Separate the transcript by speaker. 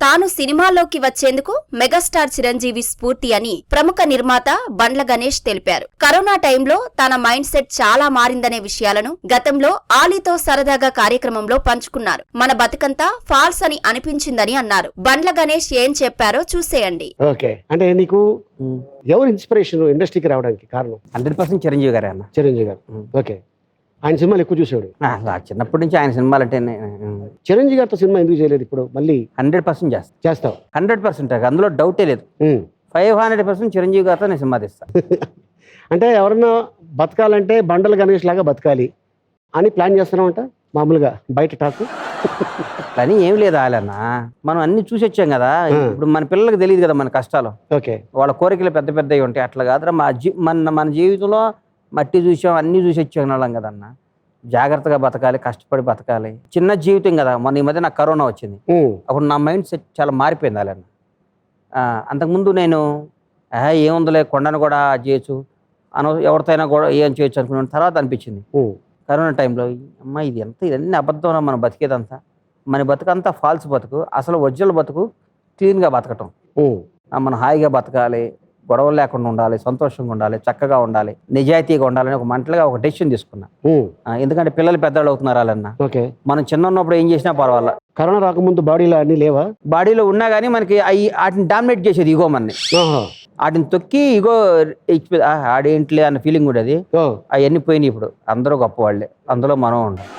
Speaker 1: తాను సినిమాల్లోకి వచ్చేందుకు మెగాస్టార్ చిరంజీవి స్ఫూర్తి అని ప్రముఖ నిర్మాత బండ్ల గణేష్ తెలిపారు. కరోనా టైంలో తన మైండ్ సెట్ చాలా మారిందనే విషయాలను గతంలో ఆలీతో సరదాగా కార్యక్రమంలో పంచుకున్నారు. మన బతుకంతా ఫాల్స్ అని అనిపించిందని అన్నారు. బండ్ల గణేష్ ఏం చెప్పారో చూసేయండి.
Speaker 2: ఓకే, అంటే నీకు ఎవరు ఇన్స్పిరేషన్ ఇండస్ట్రీకి రావడానికి కారణం?
Speaker 3: 100% చిరంజీవి గారే అన్న.
Speaker 2: చిరంజీవి గారు. ఓకే, ఆయన సినిమాలు ఎక్కువ చూసాడు.
Speaker 3: చిన్నప్పటి నుంచి ఆయన సినిమాలు అంటే
Speaker 2: చిరంజీవి గారితో సినిమా ఎందుకు చేయలేదు? ఇప్పుడు మళ్ళీ
Speaker 3: 100%
Speaker 2: చేస్తావు?
Speaker 3: 100% అందులో డౌటే లేదు. 500% చిరంజీవి గారితో నేను సినిమా తీస్తాను.
Speaker 2: అంటే ఎవరన్నా బతకాలంటే బండల గణేష్ లాగా బతకాలి అని ప్లాన్ చేస్తున్నామంట మామూలుగా బయట టాకు.
Speaker 3: కానీ ఏం లేదు ఆలన్న, మనం అన్ని చూసి వచ్చాం కదా. ఇప్పుడు మన పిల్లలకు తెలియదు కదా మన కష్టాలు.
Speaker 2: ఓకే,
Speaker 3: వాళ్ళ కోరికలు పెద్ద పెద్దవి ఉంటాయి. అట్లా కాదురా మన జీవితంలో మట్టి చూసాం, అన్ని చూసి వచ్చాం వాళ్ళం కదన్న. జాగ్రత్తగా బతకాలి, కష్టపడి బతకాలి. చిన్న జీవితం కదా. మొన్న ఈ మధ్య నాకు కరోనా వచ్చింది. అప్పుడు నా మైండ్ సెట్ చాలా మారిపోయింది ఆలన్న. అంతకుముందు నేను ఏముందిలే కొండను కూడా చేయొచ్చు, ఎవరితో అయినా కూడా ఏం చేయొచ్చు అనుకున్నాను. తర్వాత అనిపించింది కరోనా టైంలో, అమ్మ ఇదన్నీ అబద్ధం, మన బతికేదంతా మన బతుకంతా ఫాల్స్ బతుకు. అసలు ఒరిజినల్ బతుకు క్లీన్గా బతకటం. మనం హాయిగా బతకాలి, గొడవలు లేకుండా ఉండాలి, సంతోషంగా ఉండాలి, చక్కగా ఉండాలి, నిజాయితీగా ఉండాలని ఒక మంటలుగా ఒక డెసిషన్ తీసుకున్నా. ఎందుకంటే పిల్లలు పెద్దవాళ్ళు అవుతున్నారు వాళ్ళన్న. మనం చిన్న ఉన్నప్పుడు ఏం చేసినా పర్వాలా.
Speaker 2: కరోనా రాకముందు బాడీలో అన్ని లేవా?
Speaker 3: బాడీలో ఉన్నా కానీ మనకి వాటిని డామినేట్ చేసేది ఈగో. మనని వాటిని తొక్కి ఈగో ఆడేంట్లే అన్న ఫీలింగ్ ఉండేది. అవన్నీ పోయినాయి. ఇప్పుడు అందరూ గొప్పవాళ్ళే, అందులో మనం ఉండాలి.